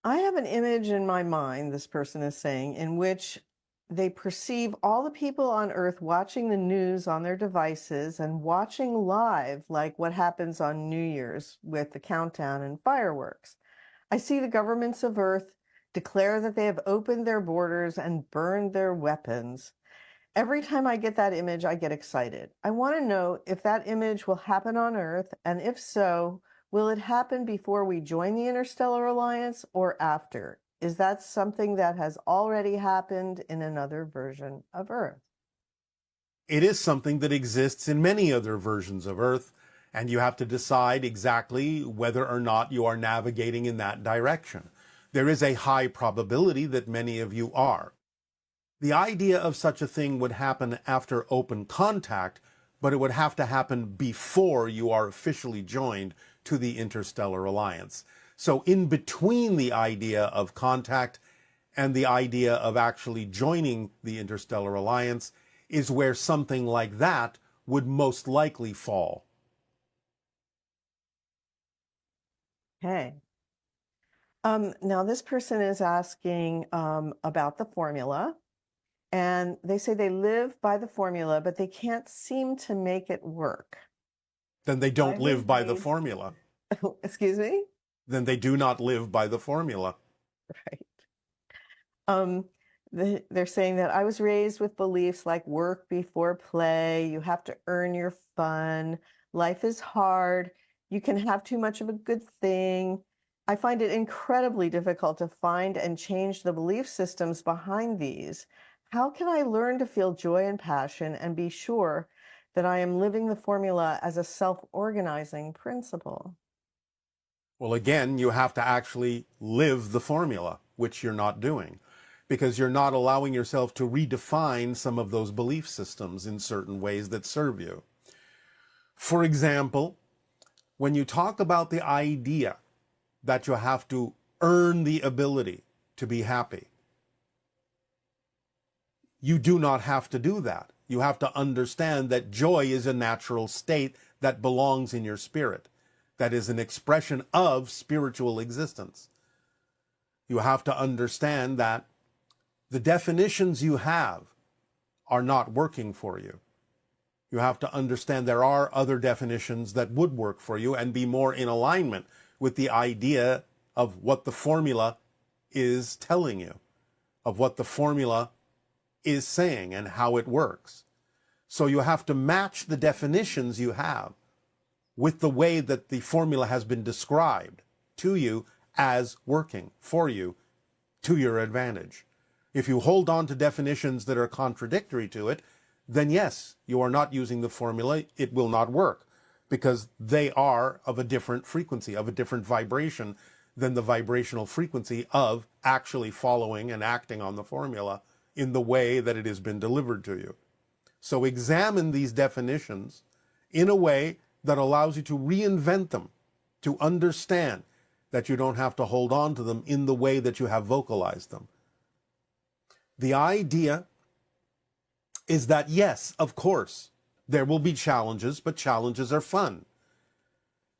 I have an image in my mind, this person is saying, in which they perceive all the people on Earth watching the news on their devices and watching live, like what happens on New Year's with the countdown and fireworks. I see the governments of Earth declare that they have opened their borders and burned their weapons. Every time I get that image, I get excited. I want to know if that image will happen on Earth, and if so, will it happen before we join the Interstellar Alliance or after? Is that something that has already happened in another version of Earth? It is something that exists in many other versions of Earth, and you have to decide exactly whether or not you are navigating in that direction. There is a high probability that many of you are. The idea of such a thing would happen after open contact, but it would have to happen before you are officially joined to the Interstellar Alliance. So in between the idea of contact and the idea of actually joining the Interstellar Alliance is where something like that would most likely fall. Okay. Now, this person is asking about the formula. And they say they live by the formula, but they can't seem to make it work. Then they I don't was live by the raised, formula. excuse me? Then they do not live by the formula. Right. Um, they're saying that I was raised with beliefs like work before play, you have to earn your fun, life is hard, you can have too much of a good thing. I find it incredibly difficult to find and change the belief systems behind these. How can I learn to feel joy and passion and be sure that I am living the formula as a self-organizing principle? Well, again, you have to actually live the formula, which you're not doing, because you're not allowing yourself to redefine some of those belief systems in certain ways that serve you. For example, when you talk about the idea that you have to earn the ability to be happy, you do not have to do that. You have to understand that joy is a natural state that belongs in your spirit, that is an expression of spiritual existence. You have to understand that the definitions you have are not working for you. You have to understand there are other definitions that would work for you and be more in alignment with the idea of what the formula is telling you, of what the formula is saying and how it works. So you have to match the definitions you have with the way that the formula has been described to you as working for you to your advantage. If you hold on to definitions that are contradictory to it, then yes, you are not using the formula. It will not work because they are of a different frequency, of a different vibration than the vibrational frequency of actually following and acting on the formula in the way that it has been delivered to you. So examine these definitions in a way that allows you to reinvent them, to understand that you don't have to hold on to them in the way that you have vocalized them. The idea is that, yes, of course, there will be challenges, but challenges are fun.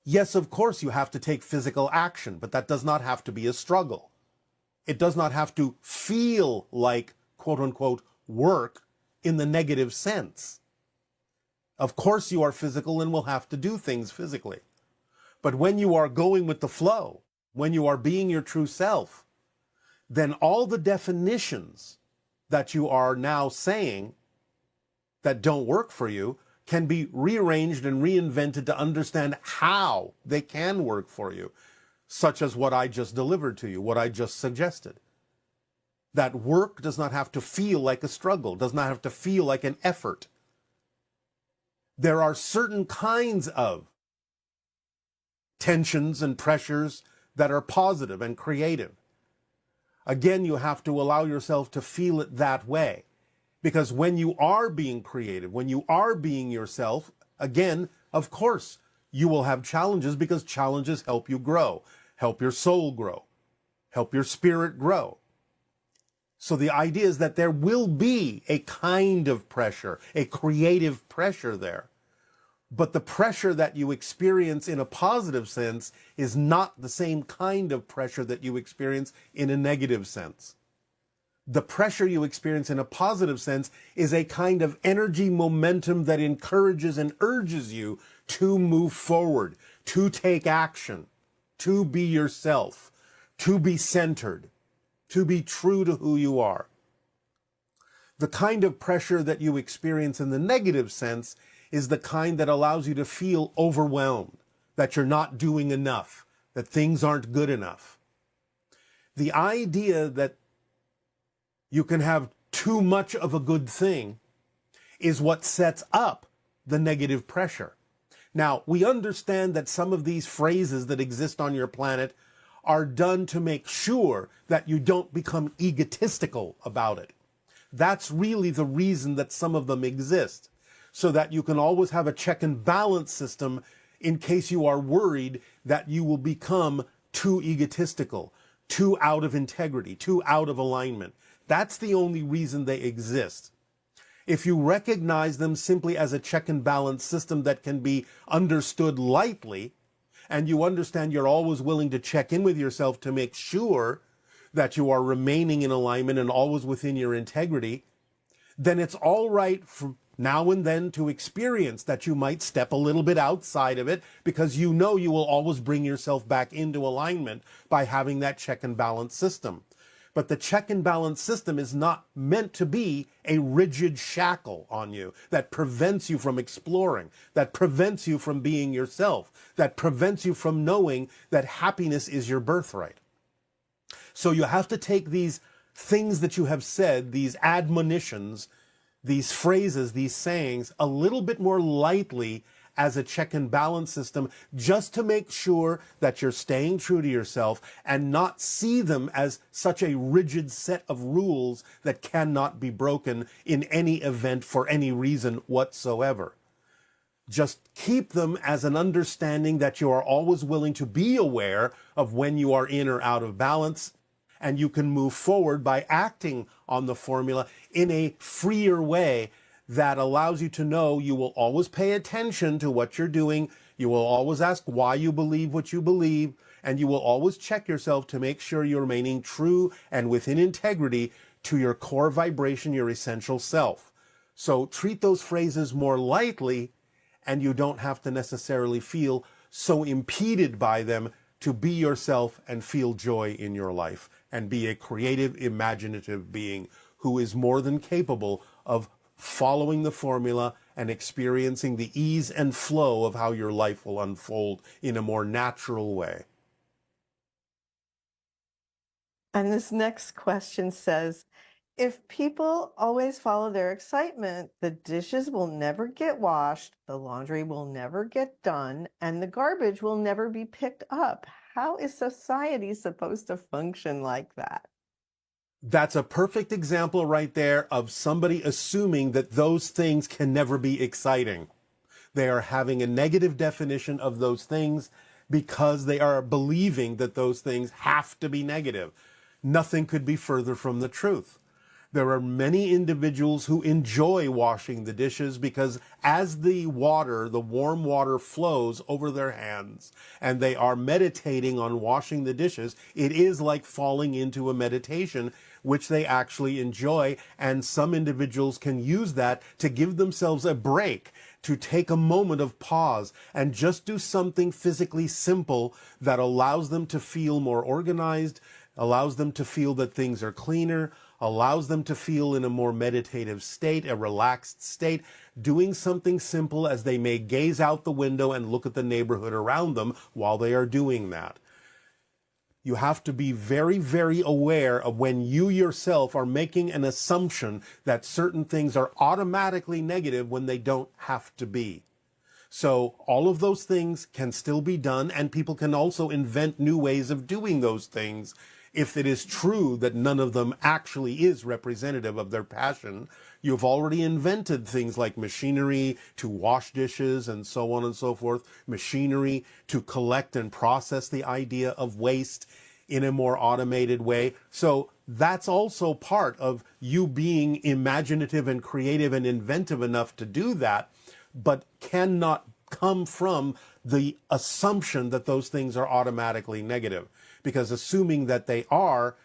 Yes, of course, you have to take physical action, but that does not have to be a struggle. It does not have to feel like, quote unquote, work in the negative sense. Of course, you are physical and will have to do things physically. But when you are going with the flow, when you are being your true self, then all the definitions that you are now saying that don't work for you can be rearranged and reinvented to understand how they can work for you, such as what I just delivered to you, what I just suggested. That work does not have to feel like a struggle, does not have to feel like an effort. There are certain kinds of tensions and pressures that are positive and creative. Again, you have to allow yourself to feel it that way. Because when you are being creative, when you are being yourself, again, of course, you will have challenges because challenges help you grow, help your soul grow, help your spirit grow. So the idea is that there will be a kind of pressure, a creative pressure there. But the pressure that you experience in a positive sense is not the same kind of pressure that you experience in a negative sense. The pressure you experience in a positive sense is a kind of energy momentum that encourages and urges you to move forward, to take action, to be yourself, to be centered, to be true to who you are. The kind of pressure that you experience in the negative sense is the kind that allows you to feel overwhelmed, that you're not doing enough, that things aren't good enough. The idea that you can have too much of a good thing is what sets up the negative pressure. Now, we understand that some of these phrases that exist on your planet are done to make sure that you don't become egotistical about it. That's really the reason that some of them exist, so that you can always have a check and balance system in case you are worried that you will become too egotistical, too out of integrity, too out of alignment. That's the only reason they exist. If you recognize them simply as a check and balance system that can be understood lightly, and you understand you're always willing to check in with yourself to make sure that you are remaining in alignment and always within your integrity, then it's all right from now and then to experience that you might step a little bit outside of it, because you know you will always bring yourself back into alignment by having that check and balance system. But the check and balance system is not meant to be a rigid shackle on you that prevents you from exploring, that prevents you from being yourself, that prevents you from knowing that happiness is your birthright. So you have to take these things that you have said, these admonitions, these phrases, these sayings, a little bit more lightly as a check and balance system, just to make sure that you're staying true to yourself and not see them as such a rigid set of rules that cannot be broken in any event for any reason whatsoever. Just keep them as an understanding that you are always willing to be aware of when you are in or out of balance, and you can move forward by acting on the formula in a freer way that allows you to know you will always pay attention to what you're doing, you will always ask why you believe what you believe, and you will always check yourself to make sure you're remaining true and within integrity to your core vibration, your essential self. So treat those phrases more lightly, and you don't have to necessarily feel so impeded by them to be yourself and feel joy in your life and be a creative, imaginative being who is more than capable of following the formula and experiencing the ease and flow of how your life will unfold in a more natural way. And this next question says, if people always follow their excitement, the dishes will never get washed, the laundry will never get done, and the garbage will never be picked up. How is society supposed to function like that? That's a perfect example right there of somebody assuming that those things can never be exciting. They are having a negative definition of those things because they are believing that those things have to be negative. Nothing could be further from the truth. There are many individuals who enjoy washing the dishes because as the water, the warm water flows over their hands and they are meditating on washing the dishes, it is like falling into a meditation, which they actually enjoy. And some individuals can use that to give themselves a break, to take a moment of pause and just do something physically simple that allows them to feel more organized, allows them to feel that things are cleaner, allows them to feel in a more meditative state, a relaxed state, doing something simple as they may gaze out the window and look at the neighborhood around them while they are doing that. You have to be very, very aware of when you yourself are making an assumption that certain things are automatically negative when they don't have to be. So all of those things can still be done, and people can also invent new ways of doing those things if it is true that none of them actually is representative of their passion. You've already invented things like machinery to wash dishes and so on and so forth, machinery to collect and process the idea of waste in a more automated way. So that's also part of you being imaginative and creative and inventive enough to do that, but cannot come from the assumption that those things are automatically negative, because assuming that they are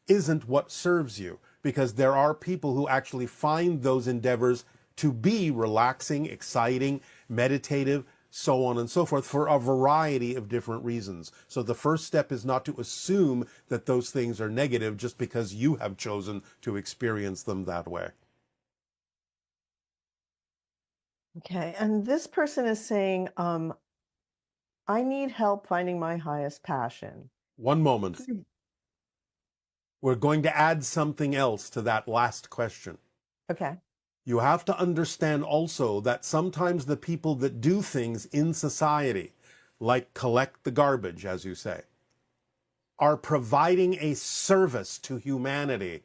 isn't what serves you, because there are people who actually find those endeavors to be relaxing, exciting, meditative, so on and so forth, for a variety of different reasons. So the first step is not to assume that those things are negative just because you have chosen to experience them that way. Okay. And this person is saying, I need help finding my highest passion. One moment. Hmm. We're going to add something else to that last question. Okay. You have to understand also that sometimes the people that do things in society, like collect the garbage, as you say, are providing a service to humanity.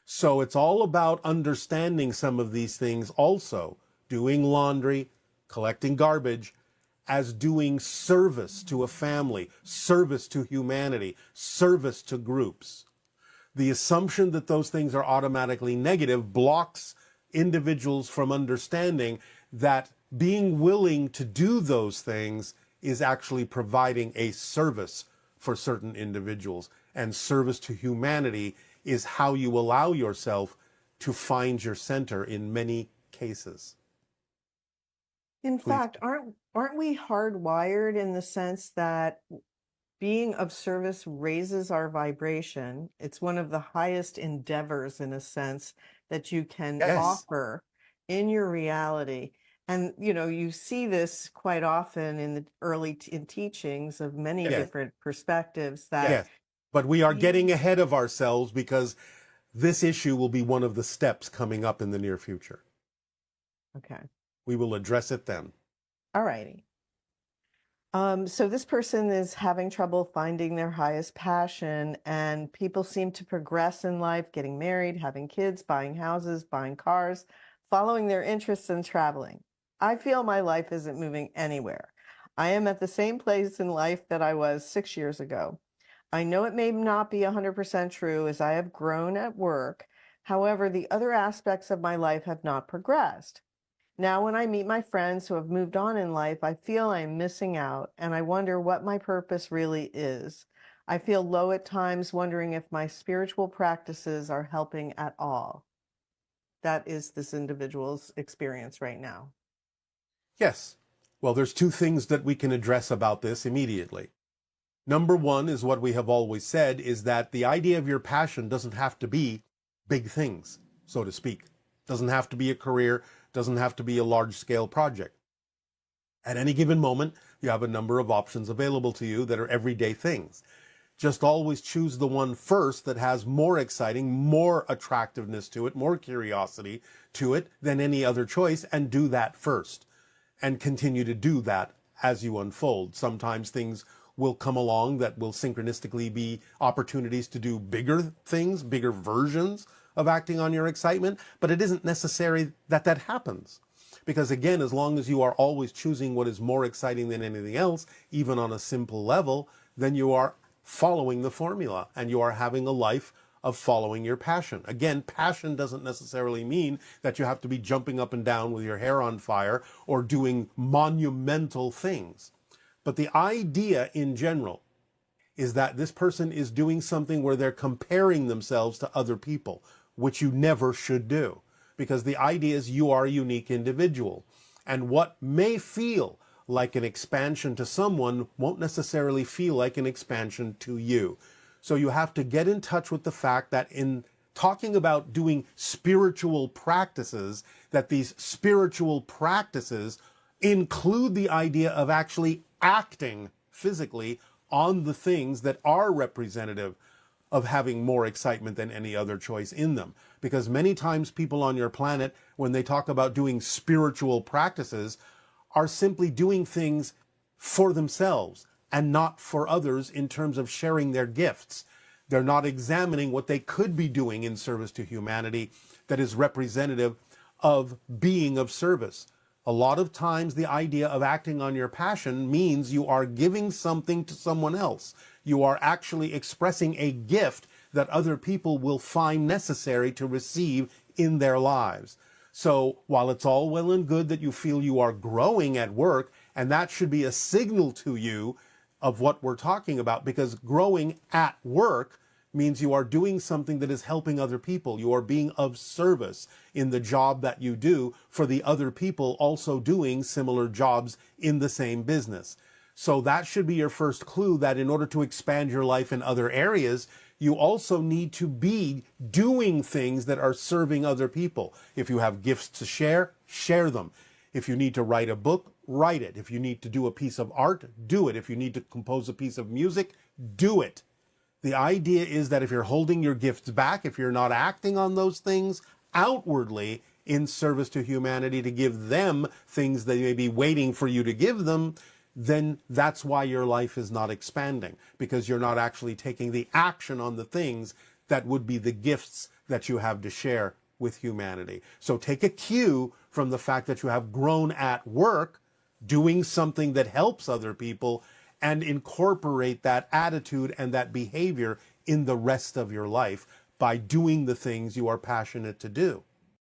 So it's all about understanding some of these things also, doing laundry, collecting garbage, as doing service to a family, service to humanity, service to groups. The assumption that those things are automatically negative blocks individuals from understanding that being willing to do those things is actually providing a service for certain individuals. And service to humanity is how you allow yourself to find your center in many cases. In Please. fact, aren't we hardwired in the sense that being of service raises our vibration? It's one of the highest endeavors, in a sense, that you can Yes. offer in your reality. And you see this quite often in the in teachings of many Yes. different perspectives that Yes. But we are getting being ahead of ourselves because this issue will be one of the steps coming up in the near future. okay. We will address it then. All righty. So this person is having trouble finding their highest passion, and people seem to progress in life, getting married, having kids, buying houses, buying cars, following their interests and traveling. I feel my life isn't moving anywhere. I am at the same place in life that I was 6 years ago. I know it may not be 100% true as I have grown at work. However, the other aspects of my life have not progressed. Now, when I meet my friends who have moved on in life, I feel I'm missing out and I wonder what my purpose really is. I feel low at times, wondering if my spiritual practices are helping at all. That is this individual's experience right now. Yes. Well, there's two things that we can address about this immediately. Number one is what we have always said, is that the idea of your passion doesn't have to be big things, so to speak. Doesn't have to be a career, doesn't have to be a large-scale project. At any given moment, you have a number of options available to you that are everyday things. Just always choose the one first that has more exciting, more attractiveness to it, more curiosity to it than any other choice, and do that first. And continue to do that as you unfold. Sometimes things will come along that will synchronistically be opportunities to do bigger things, bigger versions of acting on your excitement, but it isn't necessary that that happens. Because again, as long as you are always choosing what is more exciting than anything else, even on a simple level, then you are following the formula and you are having a life of following your passion. Again, passion doesn't necessarily mean that you have to be jumping up and down with your hair on fire or doing monumental things. But the idea in general is that this person is doing something where they're comparing themselves to other people, which you never should do. Because the idea is you are a unique individual. And what may feel like an expansion to someone won't necessarily feel like an expansion to you. So you have to get in touch with the fact that in talking about doing spiritual practices, that these spiritual practices include the idea of actually acting physically on the things that are representative of having more excitement than any other choice in them. Because many times people on your planet, when they talk about doing spiritual practices, are simply doing things for themselves and not for others in terms of sharing their gifts. They're not examining what they could be doing in service to humanity that is representative of being of service. A lot of times the idea of acting on your passion means you are giving something to someone else. You are actually expressing a gift that other people will find necessary to receive in their lives. So while it's all well and good that you feel you are growing at work, and that should be a signal to you of what we're talking about, because growing at work means you are doing something that is helping other people. You are being of service in the job that you do for the other people also doing similar jobs in the same business. So that should be your first clue that in order to expand your life in other areas, you also need to be doing things that are serving other people. If you have gifts to share, share them. If you need to write a book, write it. If you need to do a piece of art, do it. If you need to compose a piece of music, do it. The idea is that if you're holding your gifts back, if you're not acting on those things outwardly in service to humanity to give them things they may be waiting for you to give them, then that's why your life is not expanding, because you're not actually taking the action on the things that would be the gifts that you have to share with humanity. So take a cue from the fact that you have grown at work, doing something that helps other people, and incorporate that attitude and that behavior in the rest of your life by doing the things you are passionate to do.